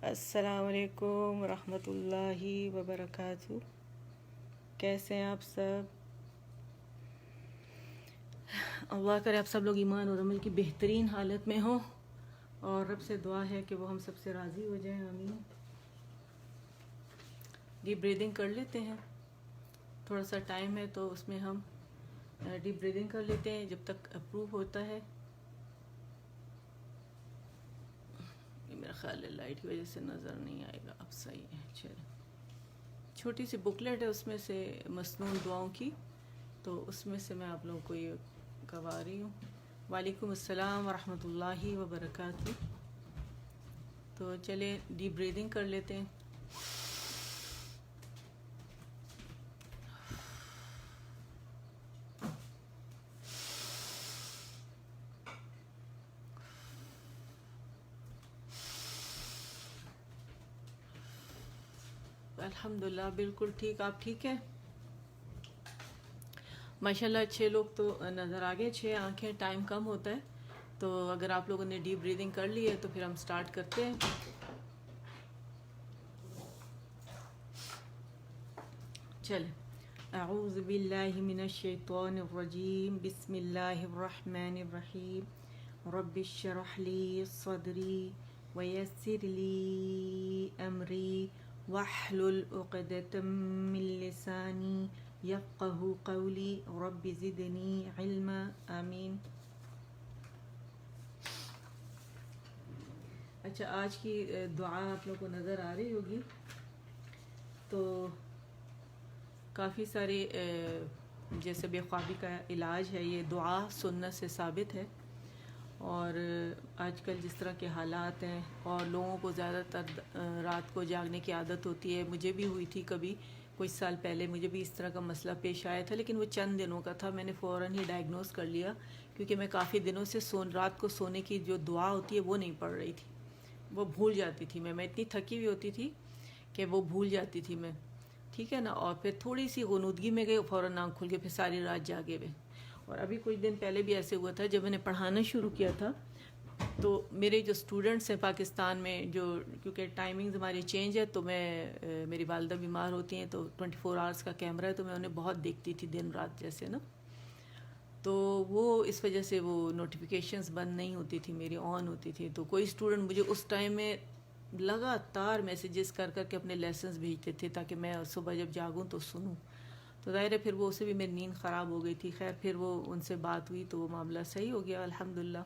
السلام علیکم ورحمۃ اللہ وبرکاتہ۔ کیسے ہیں آپ سب؟ اللہ کرے آپ سب لوگ ایمان اور عمل کی بہترین حالت میں ہوں، اور رب سے دعا ہے کہ وہ ہم سب سے راضی ہو جائیں، آمین۔ ڈیپ بریدنگ کر لیتے ہیں، تھوڑا سا ٹائم ہے تو اس میں ہم ڈیپ بریدنگ کر لیتے ہیں جب تک اپروو ہوتا ہے۔ میرا خیال ہے لائٹ کی وجہ سے نظر نہیں آئے گا، اب صحیح ہے۔ چلیں، چھوٹی سی بکلیٹ ہے، اس میں سے مسنون دعاؤں کی، تو اس میں سے میں آپ لوگوں کو یہ کروا رہی ہوں۔ وعلیکم السلام ورحمۃ اللہ وبرکاتہ۔ تو چلیں ڈیپ بریدنگ کر لیتے ہیں۔ الحمدللہ بالکل ٹھیک، آپ ٹھیک ہے؟ ماشاءاللہ 6 لوگ تو نظر آگے، 6 آنکھیں، ٹائم کم ہوتا ہے، تو اگر آپ لوگوں نے ڈیپ بریدنگ کر لی ہے تو پھر ہم سٹارٹ کرتے ہیں۔ چلیں، اعوذ باللہ من الشیطان الرجیم، بسم اللہ الرحمن الرحیم، رب اشرح لی صدری ویسر لی امری واحلل عقدۃ من لسانی یفقہوا قولی رب زدنی علما، آمین۔ اچھا، آج کی دعا آپ لوگوں کو نظر آ رہی ہوگی، تو کافی سارے جیسے بے خوابی کا علاج ہے، یہ دعا سنت سے ثابت ہے، اور آج کل جس طرح کے حالات ہیں اور لوگوں کو زیادہ تر رات کو جاگنے کی عادت ہوتی ہے، مجھے بھی ہوئی تھی کبھی کچھ سال پہلے، مجھے بھی اس طرح کا مسئلہ پیش آیا تھا، لیکن وہ چند دنوں کا تھا، میں نے فوراً ہی ڈائگنوز کر لیا، کیونکہ میں کافی دنوں سے رات کو سونے کی جو دعا ہوتی ہے وہ نہیں پڑھ رہی تھی، وہ بھول جاتی تھی میں اتنی تھکی ہوئی ہوتی تھی کہ وہ بھول جاتی تھی میں، ٹھیک ہے نا، اور پھر تھوڑی سی غنودگی میں گئے، فوراً آنکھ کھل کے پھر ساری رات جاگے ہوئے۔ اور ابھی کچھ دن پہلے بھی ایسے ہوا تھا، جب میں نے پڑھانا شروع کیا تھا، تو میرے جو اسٹوڈنٹس ہیں پاکستان میں، جو کیونکہ ٹائمنگز ہماری چینج ہے، تو میری والدہ بیمار ہوتی ہیں، تو 24 آورس کا کیمرہ ہے، تو میں انہیں بہت دیکھتی تھی دن رات جیسے نا، تو وہ اس وجہ سے وہ نوٹیفیکیشنز بند نہیں ہوتی تھی میری، آن ہوتی تھی، تو کوئی اسٹوڈنٹ مجھے اس ٹائم میں لگاتار میسیجز کر کر کے اپنے لیسنز بھیجتے تھے تاکہ میں صبح جب جاگوں تو سنوں، تو ظاہر ہے پھر وہ اسے بھی میری نیند خراب ہو گئی تھی۔ خیر پھر وہ ان سے بات ہوئی تو وہ معاملہ صحیح ہو گیا، الحمدللہ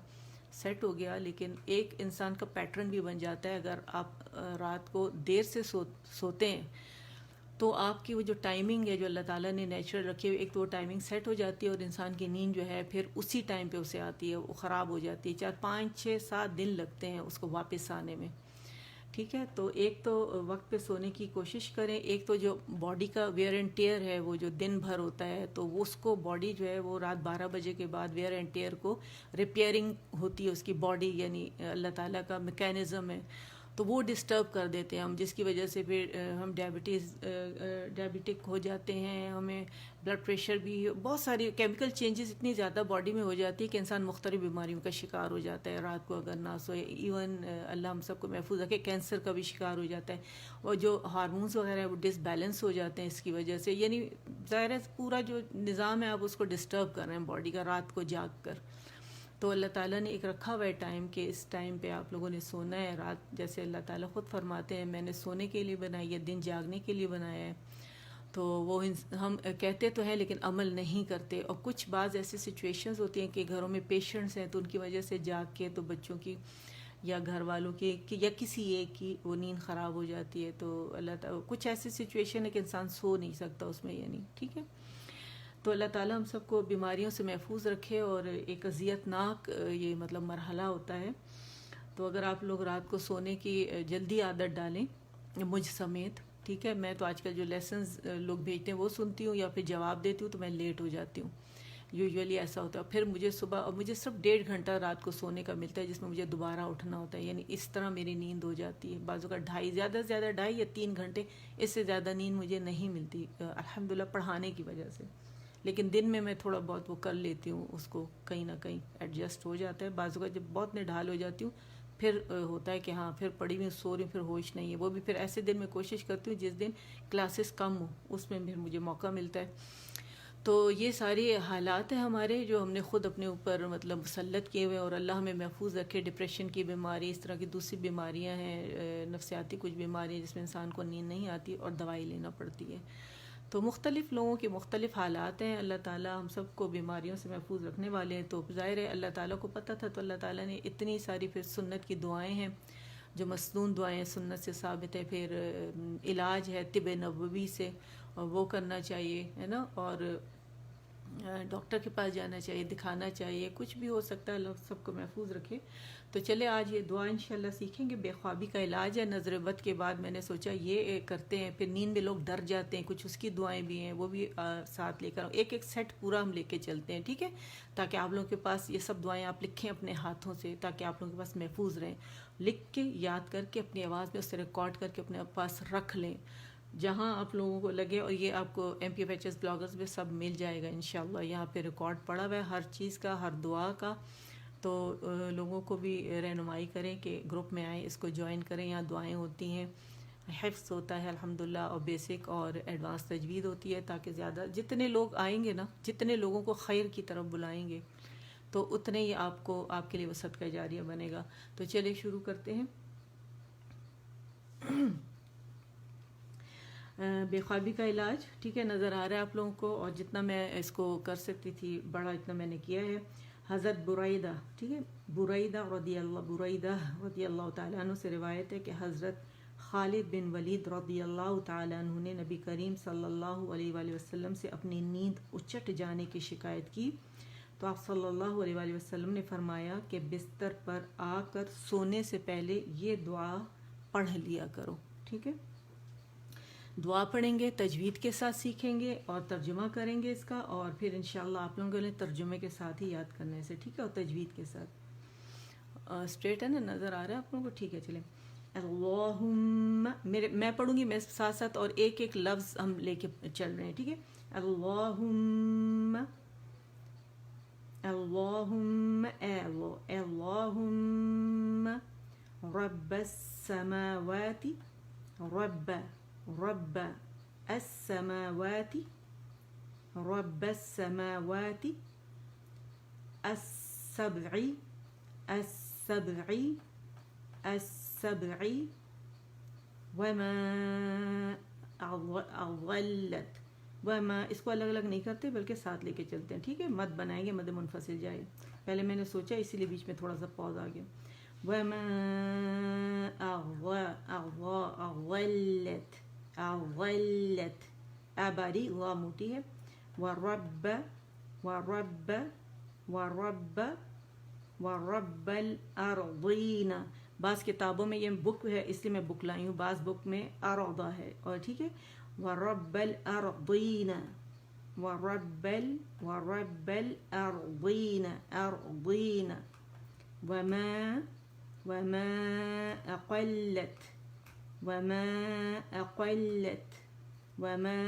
سیٹ ہو گیا، لیکن ایک انسان کا پیٹرن بھی بن جاتا ہے، اگر آپ رات کو دیر سے سوتے ہیں تو آپ کی وہ جو ٹائمنگ ہے جو اللہ تعالیٰ نے نیچرل رکھی ہے، ایک تو وہ ٹائمنگ سیٹ ہو جاتی ہے، اور انسان کی نیند جو ہے پھر اسی ٹائم پہ اسے آتی ہے، وہ خراب ہو جاتی ہے، 4 5 6 7 دن لگتے ہیں اس کو واپس آنے میں، ٹھیک ہے۔ تو ایک تو وقت پہ سونے کی کوشش کریں، ایک تو جو باڈی کا ویئر اینڈ ٹیئر ہے وہ جو دن بھر ہوتا ہے، تو وہ اس کو باڈی جو ہے وہ رات 12 بجے کے بعد ویئر اینڈ ٹیئر کو ریپیئرنگ ہوتی ہے اس کی باڈی، یعنی اللہ تعالیٰ کا میکینزم ہے، تو وہ ڈسٹرب کر دیتے ہیں ہم، جس کی وجہ سے پھر ہم ڈائبٹک ہو جاتے ہیں، ہمیں بلڈ پریشر بھی، بہت ساری کیمیکل چینجز اتنی زیادہ باڈی میں ہو جاتی ہے کہ انسان مختلف بیماریوں کا شکار ہو جاتا ہے رات کو اگر نہ سوئے، ایون اللہ ہم سب کو محفوظ رکھے، کینسر کا بھی شکار ہو جاتا ہے، اور جو ہارمونز وغیرہ ہیں وہ ڈس بیلنس ہو جاتے ہیں اس کی وجہ سے، یعنی ظاہر ہے پورا جو نظام ہے آپ اس کو ڈسٹرب کر رہے ہیں باڈی کا رات کو جاگ کر۔ تو اللہ تعالیٰ نے ایک رکھا ہوا ہے ٹائم کہ اس ٹائم پہ آپ لوگوں نے سونا ہے، رات جیسے اللہ تعالیٰ خود فرماتے ہیں میں نے سونے کے لیے بنائی ہے، دن جاگنے کے لیے بنایا ہے، تو وہ ہم کہتے تو ہیں لیکن عمل نہیں کرتے، اور کچھ بعض ایسی سچویشنز ہوتی ہیں کہ گھروں میں پیشنٹس ہیں تو ان کی وجہ سے جاگ کے تو بچوں کی یا گھر والوں کی یا کسی ایک کی وہ نیند خراب ہو جاتی ہے، تو اللہ تعالیٰ کچھ ایسی سچویشن ہے کہ انسان سو نہیں سکتا اس میں، یعنی ٹھیک ہے۔ تو اللہ تعالیٰ ہم سب کو بیماریوں سے محفوظ رکھے، اور ایک اذیت ناک یہ مطلب مرحلہ ہوتا ہے، تو اگر آپ لوگ رات کو سونے کی جلدی عادت ڈالیں، مجھ سمیت، ٹھیک ہے، میں تو آج کل جو لیسنز لوگ بھیجتے ہیں وہ سنتی ہوں یا پھر جواب دیتی ہوں، تو میں لیٹ ہو جاتی ہوں، یوزولی ایسا ہوتا ہے، پھر مجھے صبح، اور مجھے صرف 1.5 گھنٹہ رات کو سونے کا ملتا ہے جس میں مجھے دوبارہ اٹھنا ہوتا ہے، یعنی اس طرح میری نیند ہو جاتی ہے، بعضوں کا 2.5، زیادہ سے زیادہ 2.5 یا 3 گھنٹے، اس سے زیادہ نیند مجھے نہیں ملتی الحمدللہ پڑھانے کی وجہ سے، لیکن دن میں تھوڑا بہت وہ کر لیتی ہوں، اس کو کہیں نہ کہیں ایڈجسٹ ہو جاتا ہے، بعضوں کا جب بہت نڈھال ہو جاتی ہوں پھر ہوتا ہے کہ ہاں پھر پڑھی ہوئی سو رہی ہوں، پھر ہوش نہیں ہے، وہ بھی پھر ایسے دن میں کوشش کرتی ہوں جس دن کلاسز کم ہوں، اس میں پھر مجھے موقع ملتا ہے۔ تو یہ ساری حالات ہیں ہمارے جو ہم نے خود اپنے اوپر مطلب مسلط کیے ہوئے، اور اللہ ہمیں محفوظ رکھے۔ ڈپریشن کی بیماری، اس طرح کی دوسری بیماریاں ہیں، نفسیاتی کچھ بیماریاں جس میں انسان کو نیند نہیں آتی اور دوائی لینا پڑتی ہے۔ تو مختلف لوگوں کے مختلف حالات ہیں، اللہ تعالیٰ ہم سب کو بیماریوں سے محفوظ رکھنے والے ہیں۔ تو ظاہر ہے اللہ تعالیٰ کو پتہ تھا، تو اللہ تعالیٰ نے اتنی ساری پھر سنت کی دعائیں ہیں جو مسنون دعائیں سنت سے ثابت ہے، پھر علاج ہے طب نبوی سے، اور وہ کرنا چاہیے، ہے نا، اور ڈاکٹر کے پاس جانا چاہیے، دکھانا چاہیے، کچھ بھی ہو سکتا ہے، اللہ سب کو محفوظ رکھے۔ تو چلے آج یہ دعا انشاءاللہ سیکھیں گے۔ بے خوابی کا علاج ہے نظر بد کے بعد، میں نے سوچا یہ کرتے ہیں، پھر نیند میں لوگ ڈر جاتے ہیں، کچھ اس کی دعائیں بھی ہیں، وہ بھی ساتھ لے کر ایک ایک سیٹ پورا ہم لے کے چلتے ہیں، ٹھیک ہے، تاکہ آپ لوگوں کے پاس یہ سب دعائیں آپ لکھیں اپنے ہاتھوں سے، تاکہ آپ لوگوں کے پاس محفوظ رہیں، لکھ کے یاد کر کے اپنی آواز میں اسے ریکارڈ کر کے اپنے پاس رکھ لیں جہاں آپ لوگوں کو لگے، اور یہ آپ کو M P F H S bloggers میں سب مل جائے گا انشاءاللہ، یہاں پہ ریکارڈ پڑا ہوا ہے ہر چیز کا، ہر دعا کا۔ تو لوگوں کو بھی رہنمائی کریں کہ گروپ میں آئیں، اس کو جوائن کریں، یہاں دعائیں ہوتی ہیں، حفظ ہوتا ہے الحمدللہ، اور بیسک اور ایڈوانس تجوید ہوتی ہے، تاکہ زیادہ جتنے لوگ آئیں گے نا، جتنے لوگوں کو خیر کی طرف بلائیں گے تو اتنے ہی آپ کو، آپ کے لیے وہ صدقہ جاریہ بنے گا۔ تو چلے شروع کرتے ہیں۔ بے خوابی کا علاج، ٹھیک ہے، نظر آ رہا ہے آپ لوگوں کو، اور جتنا میں اس کو کر سکتی تھی بڑا اتنا میں نے کیا ہے۔ حضرت بریدہ، ٹھیک ہے، بریدہ رضی اللہ تعالیٰ عنہ سے روایت ہے کہ حضرت خالد بن ولید رضی اللہ تعالیٰ عنہ نے نبی کریم صلی اللہ علیہ وآلہ وسلم سے اپنی نیند اچٹ جانے کی شکایت کی، تو آپ صلی اللہ علیہ وآلہ وسلم نے فرمایا کہ بستر پر آ کر سونے سے پہلے یہ دعا پڑھ لیا کرو، ٹھیک ہے۔ دعا پڑھیں گے، تجوید کے ساتھ سیکھیں گے اور ترجمہ کریں گے اس کا، اور پھر انشاءاللہ آپ لوگوں نے ترجمے کے ساتھ ہی یاد کرنا ہے اسے، ٹھیک ہے، اور تجوید کے ساتھ۔ اسٹریٹ ہے نا، نظر آ رہا ہے آپ لوگوں کو، ٹھیک ہے، چلیں۔ اللہم، میں پڑھوں گی، میں ساتھ ساتھ، اور ایک ایک لفظ ہم لے کے چل رہے ہیں، ٹھیک ہے۔ اللہم، اللہم، اللہم رب السماوات، رب السماوات، رب السماوات السبع، السبع، السبع، وما أضلت، وما، اس کو الگ الگ نہیں کرتے بلکہ ساتھ لے کے چلتے ہیں، ٹھیک ہے، مد بنائیں گے، مد منفصل جائے، پہلے میں نے سوچا اسی لیے بیچ میں تھوڑا سا پاز آ گیا۔ وما أضلت، أضلت، آباری غا موٹی ہے، ورب، ورب، ورب، ورب الأرضین، بعض کتابوں میں یہ بک ہے اس لیے میں بک لائی ہوں، بعض بک میں ارضا ہے، اور ٹھیک ہے، ورب الأرضین، ورب الأرضین، أرضین، وما أقلت، وما أقلت، وما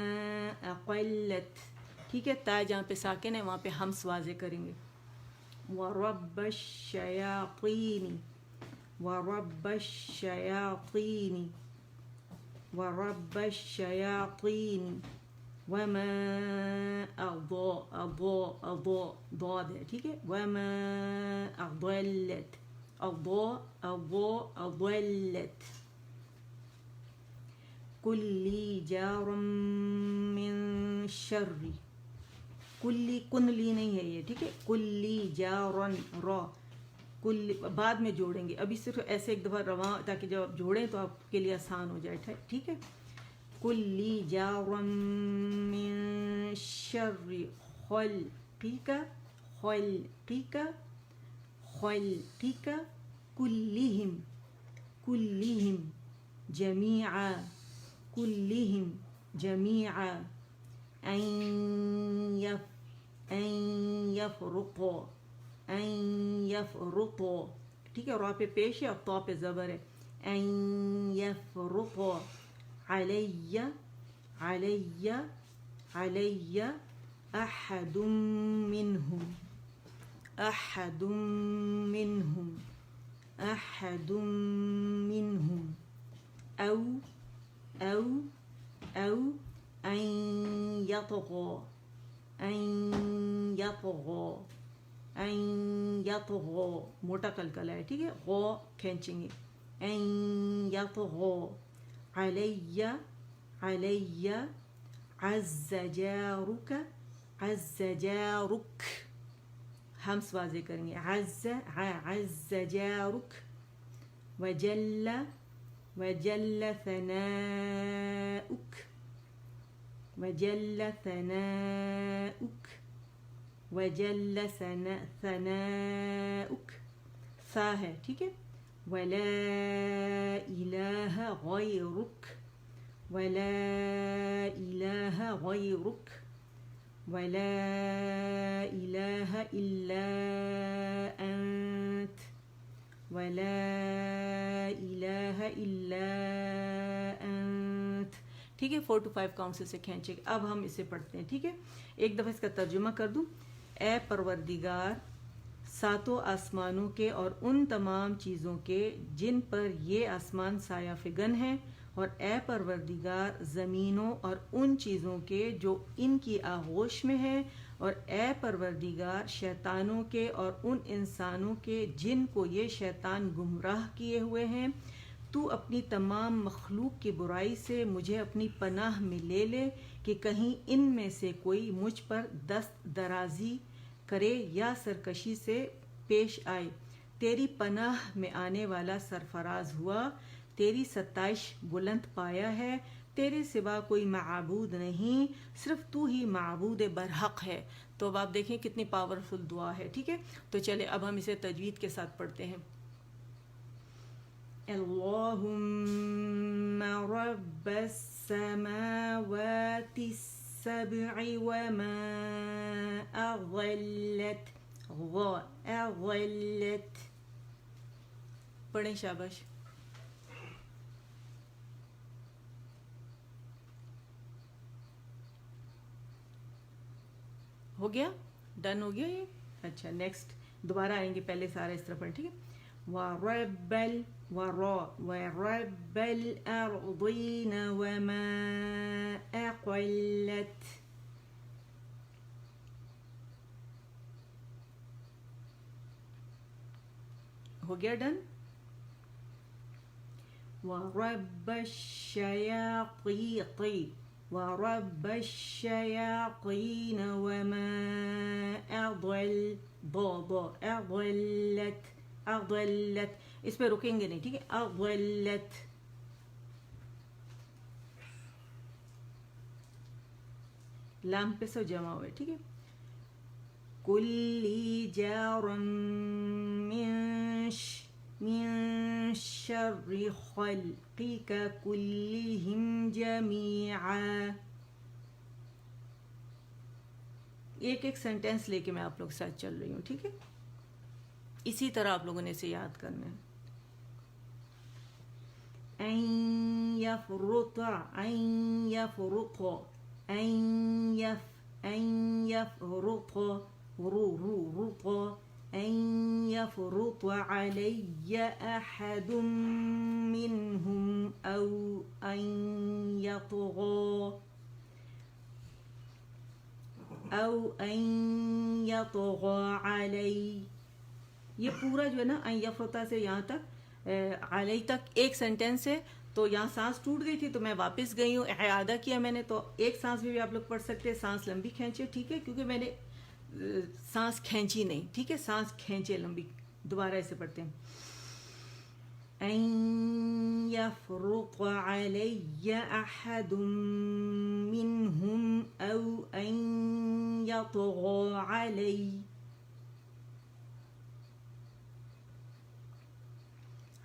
أقلت، ٹھیک ہے، تا جہاں پہ ساکن ہے وہاں پہ ہمس واضح کریں گے۔ ورب الشیاطین، ورب الشیاطین، ورب الشیاطین، وما ضاد ہے، ٹھیک ہے، وما أضلت، أضلت، کلی جار من شر، کلی، کنلی نہیں ہے یہ، ٹھیک ہے، کلی جارن، را، کل بعد میں جوڑیں گے، ابھی صرف ایسے ایک دفعہ رواں، تاکہ جب آپ جوڑیں تو آپ کے لیے آسان ہو جائے، ٹھیک ہے۔ کلی جارن من شر خلقک، خلقک، خلقک، کلہم، کلہم، جمیعا، کلہم، جمیعا، ان یفرق، ان یفرق، ٹھیک ہے، را پہ پیش ہے اور طا پہ زبر ہے، ان یفرق علی، علی، علی احد منہم، احد منہم، أحد منهم أو أن يطغى موٹا کلکلا ہے ٹھیک ہے غو کھینچیں گے ان یطغى علی عز جارک ہمس واضح کریں گے عز جارک وجل ثناؤک ثناؤک سا ہے ٹھیک ہے ولا الہ غیرک ولا الہ الا انت ٹھیک ہے 4 to 5 کاؤنٹ سے کھینچے. اب ہم اسے پڑھتے ہیں ٹھیک ہے. ایک دفعہ اس کا ترجمہ کر دوں. اے پروردگار ساتوں آسمانوں کے اور ان تمام چیزوں کے جن پر یہ آسمان سایہ فگن ہیں، اور اے پروردگار زمینوں اور ان چیزوں کے جو ان کی آغوش میں ہیں، اور اے پروردگار شیطانوں کے اور ان انسانوں کے جن کو یہ شیطان گمراہ کیے ہوئے ہیں. تو اپنی تمام مخلوق کی برائی سے مجھے اپنی پناہ میں لے لے کہ کہیں ان میں سے کوئی مجھ پر دست درازی کرے یا سرکشی سے پیش آئے. تیری پناہ میں آنے والا سرفراز ہوا، تیری ستائش بلند پایا ہے. تیرے سوا کوئی معبود نہیں، صرف تو ہی معبود برحق ہے. تو اب آپ دیکھیں کتنی پاورفل دعا ہے ٹھیک ہے. تو چلے اب ہم اسے تجوید کے ساتھ پڑھتے ہیں. اللهم رب السماوات السبع وما أضلت پڑھیں شاباش. ہو گیا ڈن ہو گیا یہ. اچھا نیکسٹ دوبارہ آئیں گے پہلے سارا اس طرح پڑھیں ٹھیک ہے. ورب الأرضين وما أقلت ہو گیا ڈن. ورب الشياطين وما أضلت اس پہ رکیں گے نہیں ٹھیک ہے. اضلت لام پہ سو جمع ہوئے ٹھیک ہے. کلی جارا من شر خلقك كلهم جميعا. ایک سینٹینس لے کے میں آپ لوگ ساتھ چل رہی ہوں ٹھیک ہے. اسی طرح آپ لوگوں نے اسے یاد کرنا ہے. ان يفرط علي أحد منهم أو أن يطغى علي. یہ پورا جو ہے نا ان یفرطا سے یہاں تک علی تک ایک سینٹینس ہے. تو یہاں سانس ٹوٹ گئی تھی تو میں واپس گئی ہوں، اعادہ کیا میں نے. تو ایک سانس بھی آپ لوگ پڑھ سکتے ہیں. سانس لمبی کھینچے ٹھیک ہے، کیونکہ میں نے سانس کھینچی نہیں ٹھیک ہے. سانس کھینچے لمبی. دوبارہ ایسے پڑھتے ہیں. ان يفرط علي احد منهم او ان يطغى علي.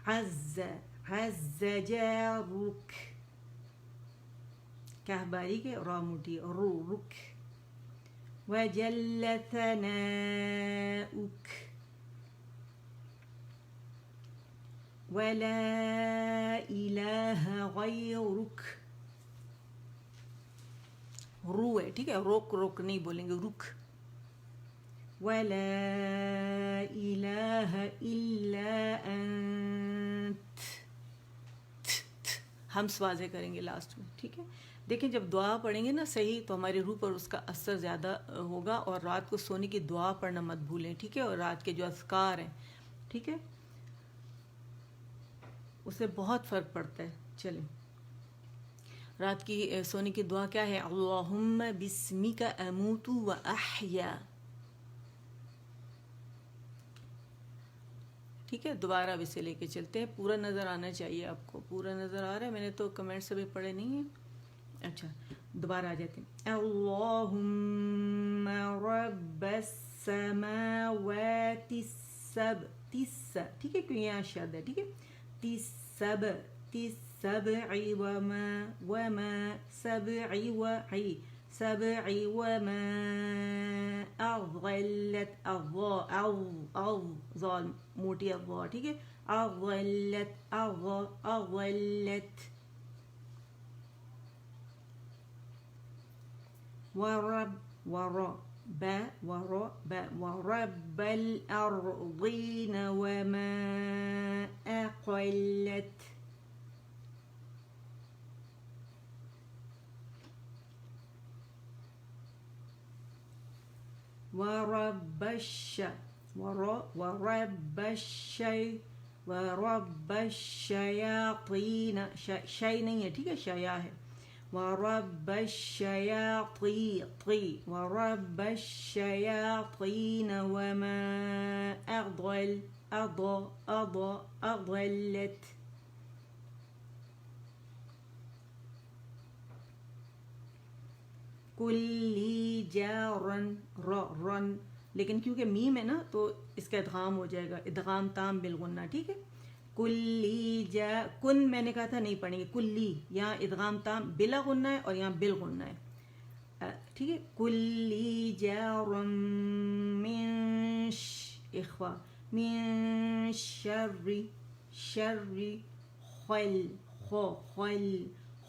عز جارك کہہ باریک ہے را موٹی رو رک. وجل ثناؤك ولا الہ غیرک. رو ہے ٹھیک ہے، روک نہیں بولیں گے رک. ولا الہ الا انت. ہمس واضح کریں گے لاسٹ میں. ٹھیک ہے. دیکھیں جب دعا پڑھیں گے نا صحیح تو ہماری روح پر اس کا اثر زیادہ ہوگا. اور رات کو سونے کی دعا پڑھنا مت بھولیں. ٹھیک ہے. اور رات کے جو اذکار ہیں ٹھیک ہے اس سے بہت فرق پڑتا ہے. چلیں رات کی سونے کی دعا کیا ہے؟ اللہم بسمک اموت و احیا. ٹھیک ہے. دوبارہ اب اسے لے کے چلتے ہیں. پورا نظر آنا چاہیے آپ کو. پورا نظر آ رہا ہے؟ میں نے تو کمنٹس ابھی پڑھے نہیں ہیں. اچھا دوبارہ آ جاتے ہیں. اللہم رب السماوات السبع. ٹھیک ہے کیوں یہاں شد ہے. ٹھیک ہے. السبع وما سبع وما اضلت ظال موٹی الضا. ٹھیک ہے. اضلت ورب الأرضين وما أقلت. ورب الشياطين. شيء نہیں ہے. ٹھیک ہے. شیا ہے. ورب الشياطين وما أضلت. کلی جارن رن. لیکن کیونکہ میم ہے نا تو اس کا ادغام ہو جائے گا. ادغام تام بالغنہ. ٹھیک ہے. کلی کن میں نے کہا تھا نہیں پڑھیں گے. کلی یہاں ادغام تام بلا غنہ ہے اور یہاں بالغنہ ہے. ٹھیک ہے. کلی جارن من اخوا من شر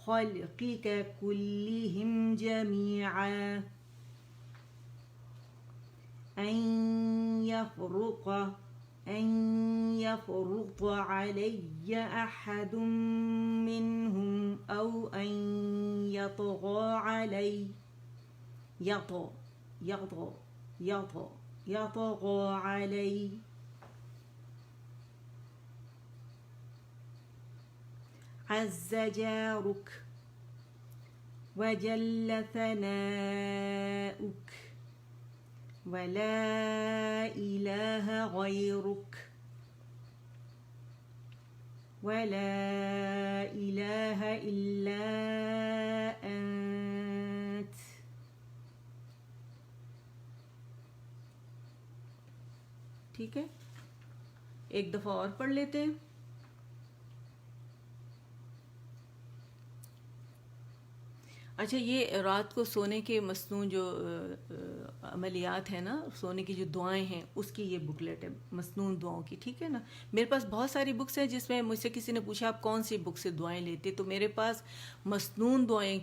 خلقك كلهم جميعا أن يفرط علي أحد منهم أو أن يطغى علي يطغى علي. عز جارك وجل ثناؤك ولا إله غيرك ولا إله إلا أنت. ٹھیک ہے. ایک دفعہ اور پڑھ لیتے ہیں. اچھا یہ رات کو سونے کے مصنون جو عملیات ہیں نا سونے کی جو دعائیں ہیں اس کی یہ بکلیٹ ہے مصنون دعاؤں کی. ٹھیک ہے نا. میرے پاس بہت ساری بکس ہیں جس میں مجھ سے کسی نے پوچھا آپ کون سی بک سے دعائیں لیتے. تو میرے پاس مصنون دعائیں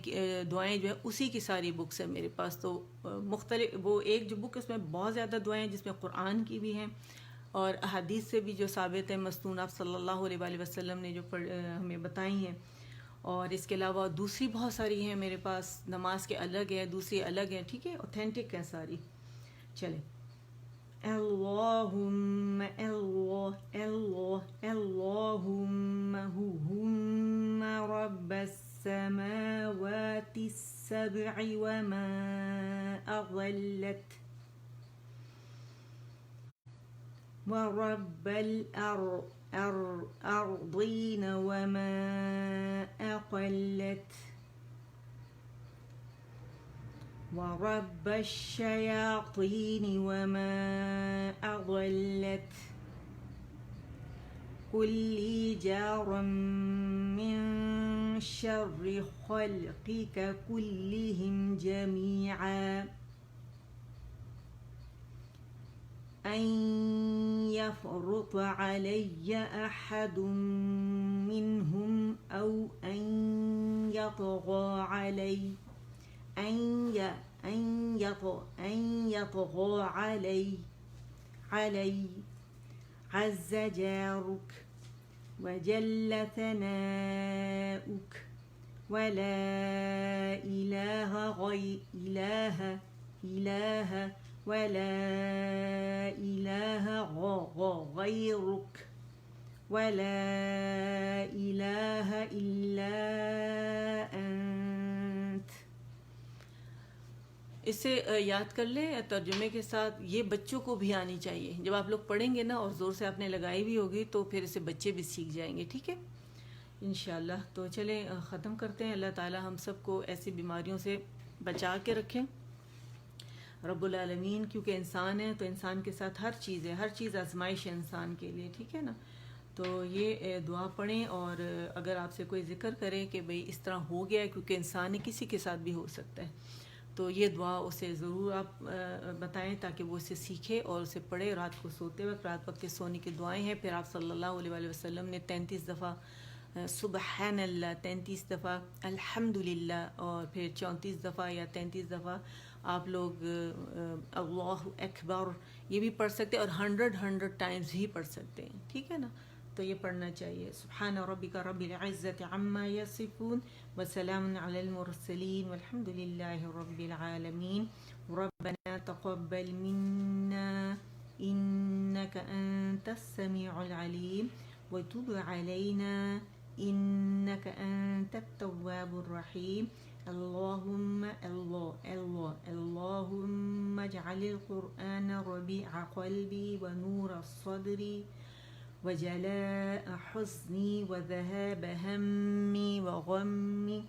جو ہیں اسی کی ساری بکس ہیں میرے پاس. تو مختلف وہ ایک جو بک اس میں بہت زیادہ دعائیں ہیں جس میں قرآن کی بھی ہیں اور احادیث سے بھی جو ثابت ہے مصنون آپ صلی اللہ علیہ وآلہ وسلم نے جو ہمیں بتائی ہیں. اور اس کے علاوہ دوسری بہت ساری ہیں میرے پاس. نماز کے الگ ہیں دوسری الگ ہیں. ٹھیک ہے. اوتھینٹک ہیں ساری. چلیں. اللہم رب السماوات السبع وما أضلت ورب الأرضين وما أقلت ورب الشياطين وما أضلت كل جار من شر خلقك كلهم جميعا أن يفرط علي أحد منهم أو أن يطغى علي أن يطغى علي عز جارك وجل ثناؤك ولا إله غيرك ولا إله إلا أنت. اسے یاد کر لیں ترجمے کے ساتھ. یہ بچوں کو بھی آنی چاہیے. جب آپ لوگ پڑھیں گے نا اور زور سے آپ نے لگائی بھی ہوگی تو پھر اسے بچے بھی سیکھ جائیں گے. ٹھیک ہے انشاءاللہ. تو چلیں ختم کرتے ہیں. اللہ تعالی ہم سب کو ایسی بیماریوں سے بچا کے رکھیں رب العالمین. کیونکہ انسان ہے تو انسان کے ساتھ ہر چیز ہے, ہر چیز آزمائش ہے انسان کے لیے. ٹھیک ہے نا. تو یہ دعا پڑھیں اور اگر آپ سے کوئی ذکر کرے کہ بھئی اس طرح ہو گیا ہے, کیونکہ انسان ہے کسی کے ساتھ بھی ہو سکتا ہے, تو یہ دعا اسے ضرور آپ بتائیں تاکہ وہ اسے سیکھے اور اسے پڑھے. رات کو سوتے وقت, رات وقت کے سونے کی دعائیں ہیں. پھر آپ صلی اللہ علیہ وآلہ وسلم نے 33 دفعہ سبحان اللہ, 33 دفعہ الحمدللہ, اور پھر 34 دفعہ یا 33 دفعہ آپ لوگ اللہ اکبر یہ بھی پڑھ سکتے اور 100 ٹائمز بھی پڑھ سکتے ہیں. ٹھیک ہے نا. تو یہ پڑھنا چاہیے. سبحان ربک رب العزت عما یصفون وسلام علی المرسلین والحمد للہ رب العالمین. ربنا تقبل منا انك انت السميع العليم وتب علينا انك انت التواب الرحيم. اللهم اجعل القرآن ربيع قلبي ونور صدري وجلاء حزني وذهاب همي وغمي.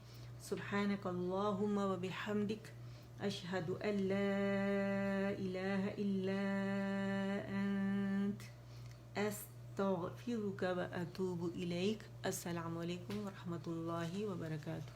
سبحانك اللهم وبحمدك أشهد أن لا إله إلا أنت أستغفرك وأتوب إليك. السلام عليكم ورحمة الله وبركاته.